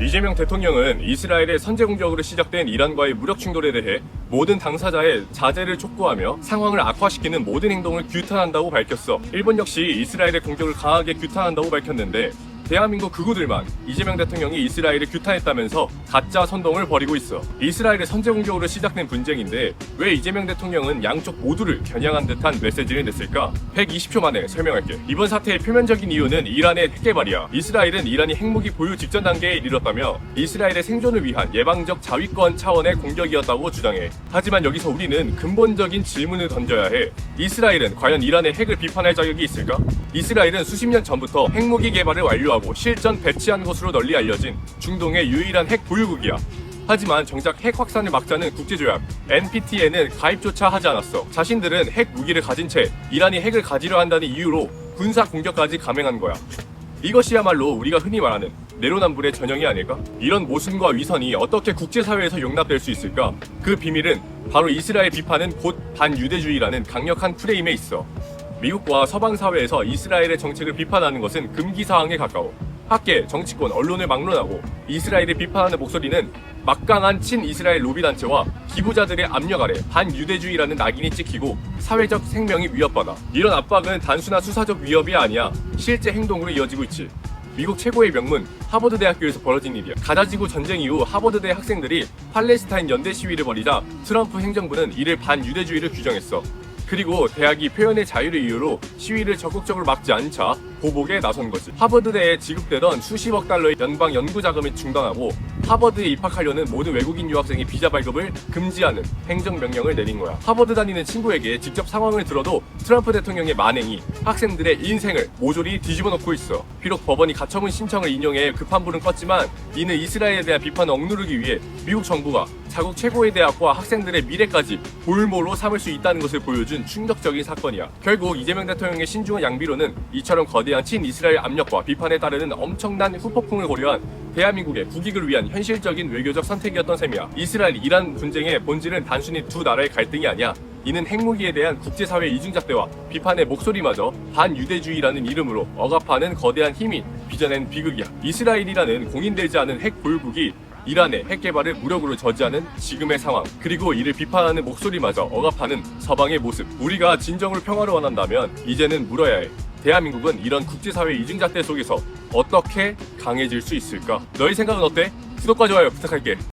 이재명 대통령은 이스라엘의 선제 공격으로 시작된 이란과의 무력 충돌에 대해 모든 당사자의 자제를 촉구하며 상황을 악화시키는 모든 행동을 규탄한다고 밝혔어. 일본 역시 이스라엘의 공격을 강하게 규탄한다고 밝혔는데 대한민국 극우들만 이재명 대통령이 이스라엘을 규탄했다면서 가짜 선동을 벌이고 있어. 이스라엘의 선제 공격으로 시작된 분쟁인데 왜 이재명 대통령은 양쪽 모두를 겨냥한 듯한 메시지를 냈을까? 120초 만에 설명할게. 이번 사태의 표면적인 이유는 이란의 핵 개발이야. 이스라엘은 이란이 핵무기 보유 직전 단계에 이르렀다며 이스라엘의 생존을 위한 예방적 자위권 차원의 공격이었다고 주장해. 하지만 여기서 우리는 근본적인 질문을 던져야 해. 이스라엘은 과연 이란의 핵을 비판할 자격이 있을까? 이스라엘은 수십 년 전부터 핵무기 개발을 완료하고 실전 배치한 것으로 널리 알려진 중동의 유일한 핵 보유국이야. 하지만 정작 핵 확산을 막자는 국제조약 NPT에는 가입조차 하지 않았어. 자신들은 핵 무기를 가진 채 이란이 핵을 가지려 한다는 이유로 군사 공격까지 감행한 거야. 이것이야말로 우리가 흔히 말하는 내로남불의 전형이 아닐까? 이런 모순과 위선이 어떻게 국제사회에서 용납될 수 있을까? 그 비밀은 바로 이스라엘 비판은 곧 반유대주의라는 강력한 프레임에 있어. 미국과 서방 사회에서 이스라엘의 정책을 비판하는 것은 금기사항에 가까워. 학계, 정치권, 언론을 막론하고 이스라엘을 비판하는 목소리는 막강한 친이스라엘 로비단체와 기부자들의 압력 아래 반유대주의라는 낙인이 찍히고 사회적 생명이 위협받아. 이런 압박은 단순한 수사적 위협이 아니야. 실제 행동으로 이어지고 있지. 미국 최고의 명문 하버드 대학교에서 벌어진 일이야. 가자지구 전쟁 이후 하버드대 학생들이 팔레스타인 연대 시위를 벌이자 트럼프 행정부는 이를 반유대주의를 규정했어. 그리고 대학이 표현의 자유를 이유로 시위를 적극적으로 막지 않자 보복에 나선 거지. 하버드대에 지급되던 수십억 달러의 연방 연구 자금을 중단하고 하버드에 입학하려는 모든 외국인 유학생의 비자 발급을 금지하는 행정명령을 내린 거야. 하버드 다니는 친구에게 직접 상황을 들어도 트럼프 대통령의 만행이 학생들의 인생을 모조리 뒤집어 놓고 있어. 비록 법원이 가처분 신청을 인용해 급한 불은 껐지만 이는 이스라엘에 대한 비판을 억누르기 위해 미국 정부가 자국 최고의 대학과 학생들의 미래까지 볼모로 삼을 수 있다는 것을 보여준 충격적인 사건이야. 결국 이재명 대통령의 신중한 양비로는 이처럼 거대한 친이스라엘 압력과 비판에 따르는 엄청난 후폭풍을 고려한 대한민국의 국익을 위한 현실적인 외교적 선택이었던 셈이야. 이스라엘 이란 분쟁의 본질은 단순히 두 나라의 갈등이 아니야. 이는 핵무기에 대한 국제사회 이중잣대와 비판의 목소리마저 반유대주의라는 이름으로 억압하는 거대한 힘이 빚어낸 비극이야. 이스라엘이라는 공인되지 않은 핵 보유국이 이란의 핵 개발을 무력으로 저지하는 지금의 상황, 그리고 이를 비판하는 목소리마저 억압하는 서방의 모습. 우리가 진정으로 평화를 원한다면 이제는 물어야 해. 대한민국은 이런 국제사회 이중잣대 속에서 어떻게 강해질 수 있을까? 너희 생각은 어때? 구독과 좋아요 부탁할게.